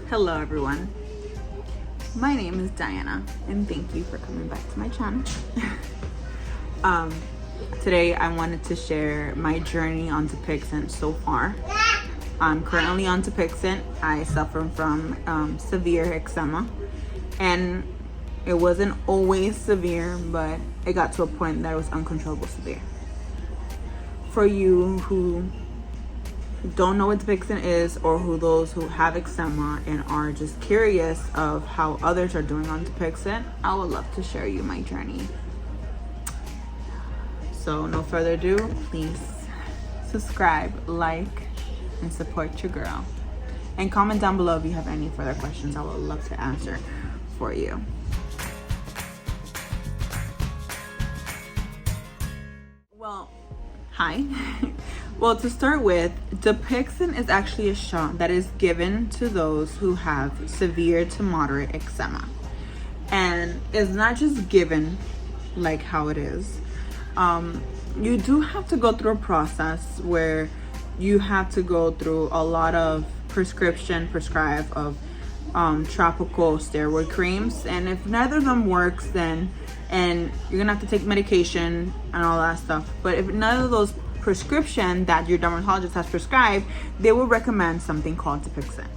Hello everyone, my name is Diana and thank you for coming back to my channel. Today I wanted to share my journey on Dupixent so far. I'm currently on Dupixent. I suffer from severe eczema, and it wasn't always severe, but it got to a point that it was uncontrollable severe. For you who don't know what Dupixent is, or those who have eczema and are just curious of how others are doing on Dupixent, I would love to share you my journey. So no further ado, please subscribe, like, and support your girl. And comment down below if you have any further questions. I would love to answer for you. Well, hi. Well, to start with, Dupixent is actually a shot that is given to those who have severe to moderate eczema. And it's not just given like how it is. You do have to go through a process where you have to go through a lot of prescribed of tropical steroid creams. And if neither of them works, then you're gonna have to take medication and all that stuff. But if none of those prescription that your dermatologist has prescribed, they will recommend something called Dupixent.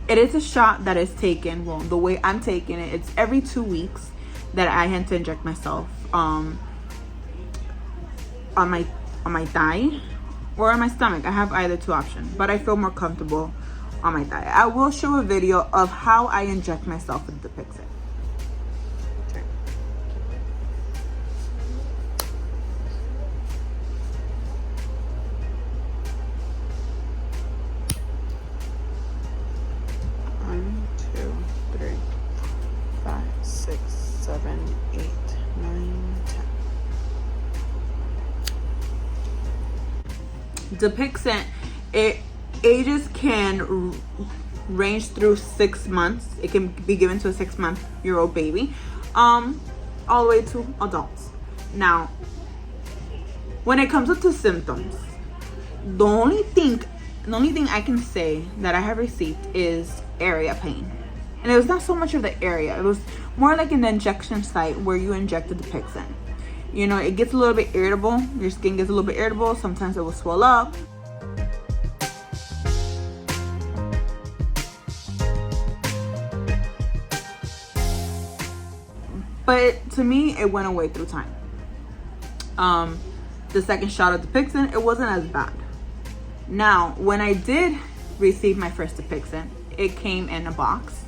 It is a shot that is taken, well, the way I'm taking it, it's every 2 weeks that I had to inject myself on my thigh or on my stomach. I have either two options, but I feel more comfortable on my thigh. I will show a video of how I inject myself with Dupixent. Dupixent, ages can range through 6 months. It can be given to a 6-month-old baby, all the way to adults. Now, when it comes up to symptoms, the only thing I can say that I have received is area pain. And it was not so much of the area, it was more like in the injection site where you injected Dupixent. You know, it gets a little bit irritable. Your skin gets a little bit irritable. Sometimes it will swell up. But to me, it went away through time. The second shot of Dupixent, it wasn't as bad. Now, when I did receive my first Dupixent, it came in a box.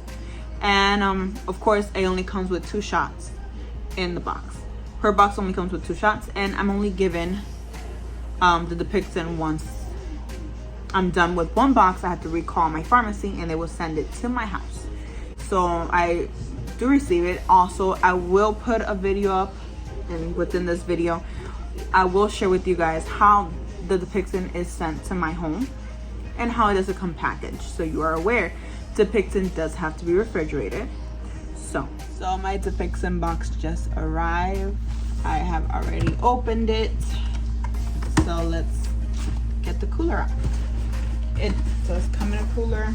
And of course, it only comes with 2 shots in the box. Her box only comes with 2 shots, and I'm only given the Dupixent once I'm done with 1 box. I have to recall my pharmacy and they will send it to my house. So I do receive it. Also, I will put a video up, and within this video I will share with you guys how the Dupixent is sent to my home and how it doesn't come packaged, so you are aware Dupixent does have to be refrigerated. So my Dupixent box just arrived. I have already opened it. So let's get the cooler out. It does come in a cooler.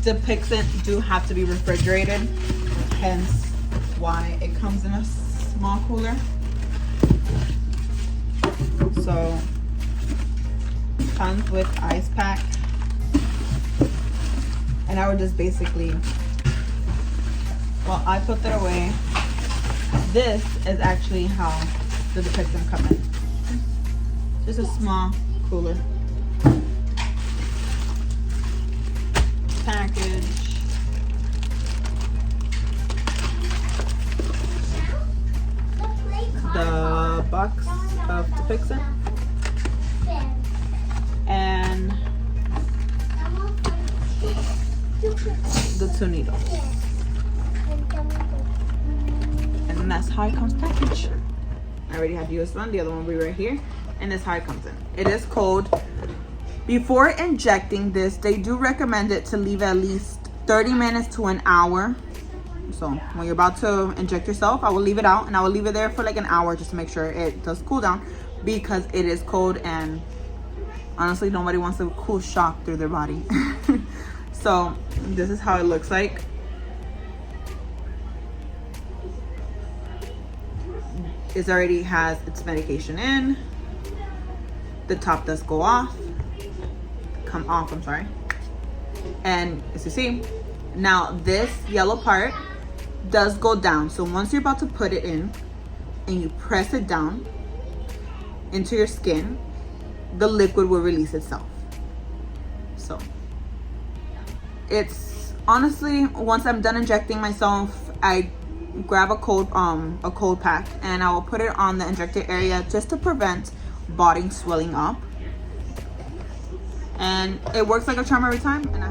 Dupixent do have to be refrigerated, hence why it comes in a small cooler. So comes with ice pack, and I would just basically, well, I put that away. This is actually how the Dupixent come in. Just a small cooler package. The box of Dupixent and the 2 needles, and that's how it comes packaged. I already have used one, the other one will be right here, and that's how it comes in. It is cold. Before injecting this, they do recommend it to leave at least 30 minutes to an hour So when you're about to inject yourself, I will leave it out, and I will leave it there for like an hour just to make sure it does cool down, because it is cold, and honestly nobody wants a cool shock through their body. So this is how it looks like. It already has its medication in. The top does go off, come off, I'm sorry. And as you see, now this yellow part does go down. So once you're about to put it in and you press it down into your skin, the liquid will release itself. So it's honestly, once I'm done injecting myself, I grab a cold pack and I will put it on the injected area just to prevent body swelling up. And it works like a charm every time. And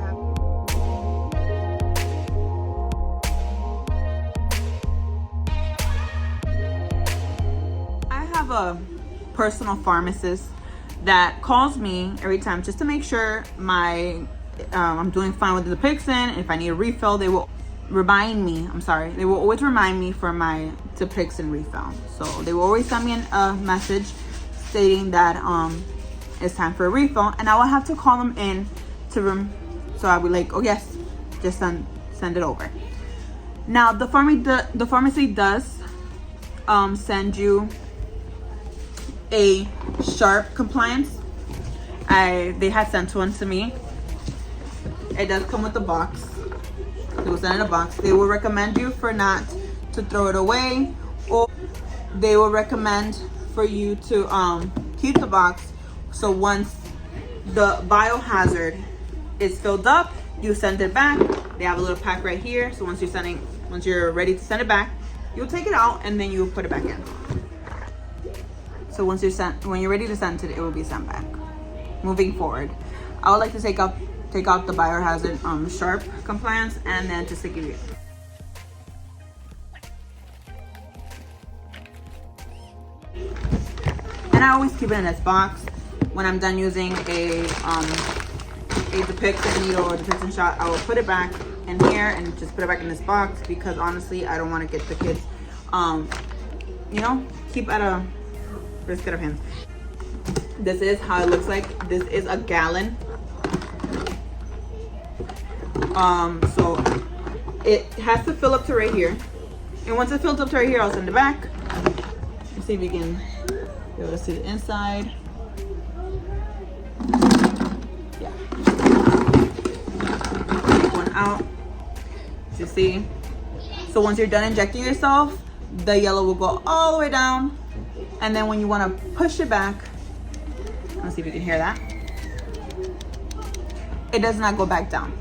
I have a personal pharmacist that calls me every time just to make sure I'm doing fine with the Dupixent. If I need a refill, they will remind me. They will always remind me for my Dupixent refill. So they will always send me a message stating that it's time for a refill, and I will have to call them in to room. So I'll be like, oh yes, just send it over. Now the pharmacy does send you a sharp compliance. They had sent one to me. It does come with a box. It was sent in a box. They will recommend you for not to throw it away, or they will recommend for you to keep the box. So once the biohazard is filled up, you send it back. They have a little pack right here. So once you're ready to send it back, you'll take it out and then you put it back in. So when you're ready to send it, it will be sent back. Moving forward, I would like to take out the biohazard sharp compliance, and then just to give you. And I always keep it in this box. When I'm done using a Dupixent needle or Dupixent shot, I will put it back in here and just put it back in this box, because honestly, I don't want to get the kids, keep at a risk of hands. This is how it looks like. This is a gallon. So it has to fill up to right here, and once it fills up to right here, I'll send it back. Let's see if you can be able to see the inside. Yeah. Take one out. As you see. So once you're done injecting yourself, the yellow will go all the way down, and then when you want to push it back, let's see if you can hear that. It does not go back down.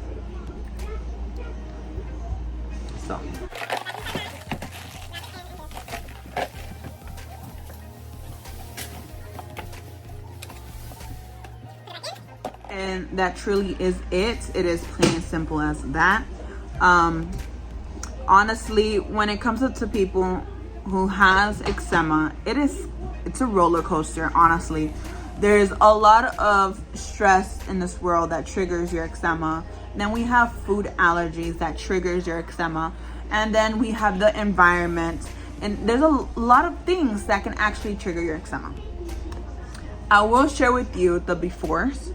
So. And that truly is it. It is plain and simple as that. Honestly, when it comes up to people who has eczema, it's a roller coaster, honestly. There's a lot of stress in this world that triggers your eczema. Then we have food allergies that triggers your eczema. And then we have the environment. And there's a lot of things that can actually trigger your eczema. I will share with you the befores.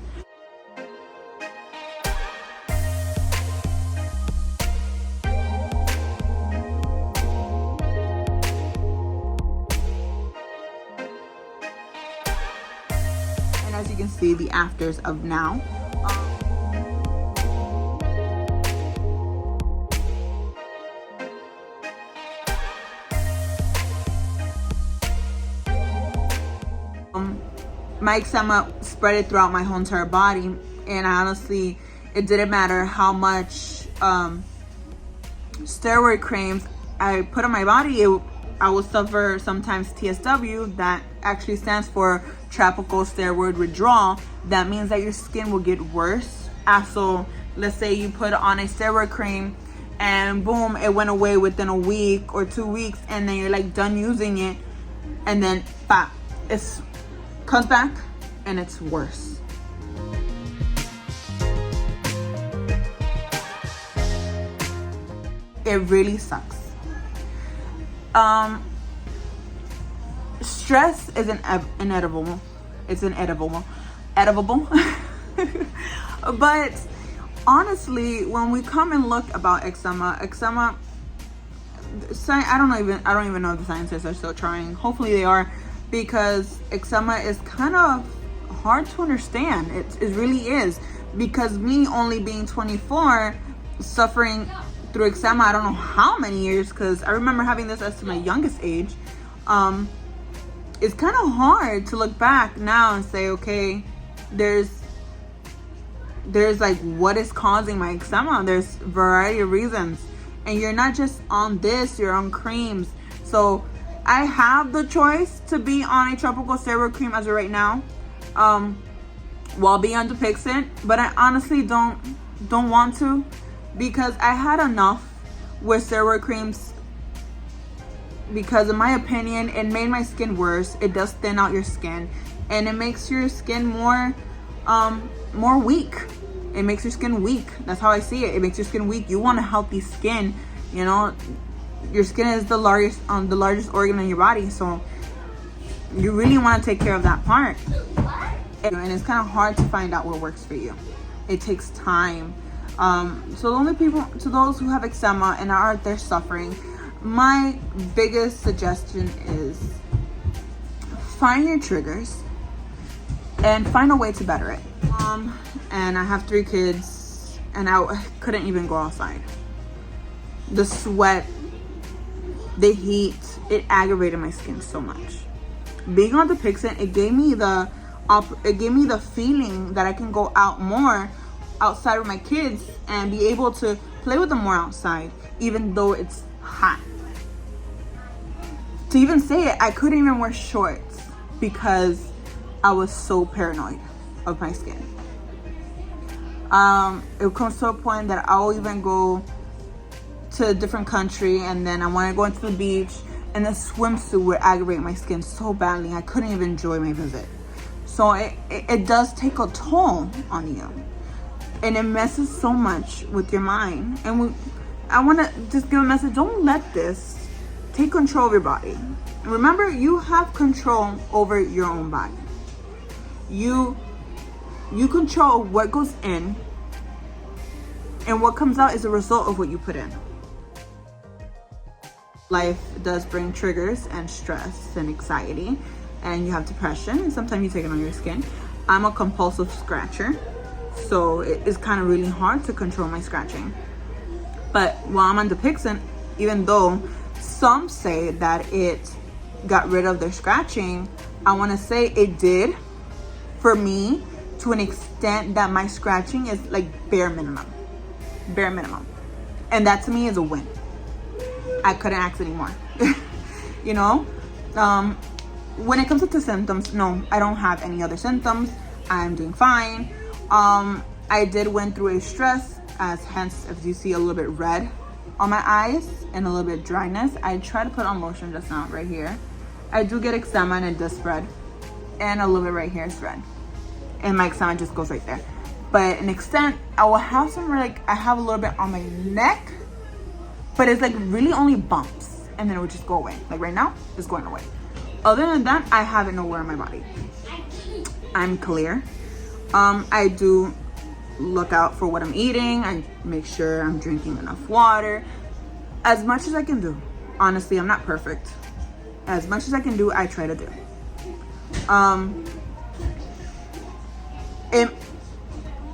And as you can see, the afters of now. My eczema spread it throughout my whole entire body, and honestly, it didn't matter how much steroid creams I put on my body. I will suffer sometimes TSW, that actually stands for tropical steroid withdrawal. That means that your skin will get worse. So let's say you put on a steroid cream and boom, it went away within a week or 2 weeks, and then you're like done using it, and then pop, it comes back and it's worse. It really sucks. Stress is inedible. It's inedible. But honestly, when we come and look about eczema, I don't even know if the scientists are still trying. Hopefully they are, because eczema is kind of hard to understand. It really is, because me only being 24, suffering through eczema, I don't know how many years, because I remember having this as to my youngest age. It's kind of hard to look back now and say, okay, there's like, what is causing my eczema? There's a variety of reasons, and you're not just on this, you're on creams. So I have the choice to be on a tropical steroid cream as of right now, while being on Dupixent, but I honestly don't want to, because I had enough with steroid creams, because in my opinion, it made my skin worse. It does thin out your skin, and it makes your skin more weak. It makes your skin weak. That's how I see it. It makes your skin weak. You want a healthy skin. You know, your skin is the largest organ in your body, so you really want to take care of that part. And it's kind of hard to find out what works for you. It takes time. So the only people, to those who have eczema and are out there suffering, my biggest suggestion is find your triggers and find a way to better it. And I have 3 kids, and I couldn't even go outside. The sweat, the heat, it aggravated my skin so much. Being on Dupixent, it gave me the feeling that I can go out more outside with my kids and be able to play with them more outside, even though it's hot. To even say it, I couldn't even wear shorts because I was so paranoid of my skin. It comes to a point that I'll even go to a different country, and then I want to go into the beach, and the swimsuit would aggravate my skin so badly I couldn't even enjoy my visit. So it does take a toll on you, and it messes so much with your mind. And I want to just give a message: don't let this take control of your body. Remember, you have control over your own body. You control what goes in, and what comes out is a result of what you put in. Life does bring triggers and stress and anxiety, and you have depression, and sometimes you take it on your skin. I'm a compulsive scratcher, so it is kind of really hard to control my scratching. But while I'm on Dupixent, even though some say that it got rid of their scratching, I want to say it did for me, to an extent that my scratching is like bare minimum, and that to me is a win. I couldn't ask anymore. You know, when it comes to symptoms, no, I don't have any other symptoms. I'm doing fine. I did went through a stress, hence if you see a little bit red on my eyes and a little bit dryness. I try to put on lotion just now right here. I do get eczema, and it does spread, and a little bit right here is red, and my eczema just goes right there. But an extent, I will have some, like, I have a little bit on my neck, but it's like really only bumps, and then it would just go away. Like right now, it's going away. Other than that, I have it nowhere in my body. I'm clear. I do look out for what I'm eating. I make sure I'm drinking enough water, as much as I can do. Honestly, I'm not perfect. As much as I can do, I try to do.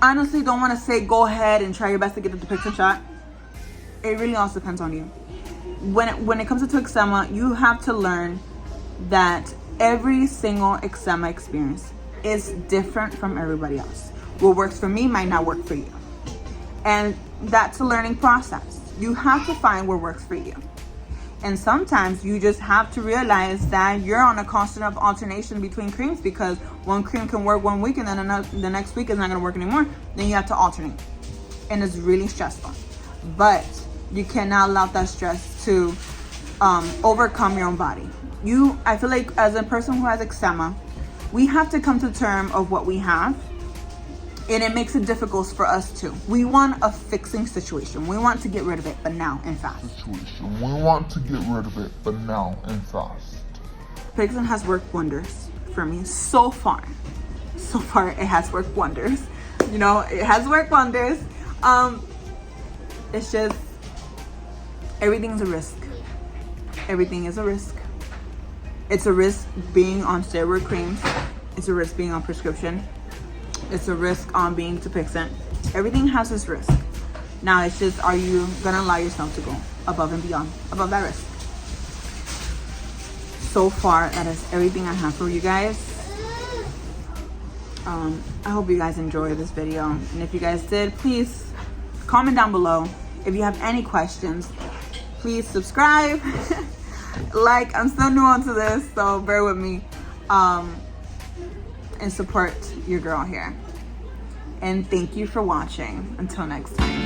Honestly, don't want to say go ahead and try your best to get the Dupixent shot. It really also depends on you. When it comes to eczema, you have to learn that every single eczema experience is different from everybody else. What works for me might not work for you, and that's a learning process. You have to find what works for you, and sometimes you just have to realize that you're on a constant of alternation between creams, because one cream can work one week and then the next week is not going to work anymore. Then you have to alternate, and it's really stressful. But you cannot allow that stress to overcome your own body. I feel like as a person who has eczema, we have to come to terms of what we have, And it makes it difficult for us too. We want a fixing situation. We want to get rid of it, but now and fast. Pixent has worked wonders for me so far. So far, it has worked wonders. You know, it has worked wonders. It's just, everything's a risk. Everything is a risk. It's a risk being on steroid creams. It's a risk being on prescription. It's a risk on being Dupixent. Everything has its risk. Now it's just, are you gonna allow yourself to go above and beyond, above that risk? So far, that is everything I have for you guys. I hope you guys enjoyed this video. And if you guys did, please comment down below. If you have any questions, please subscribe. Like, I'm still new onto this, so bear with me. And support your girl here. And thank you for watching. Until next time.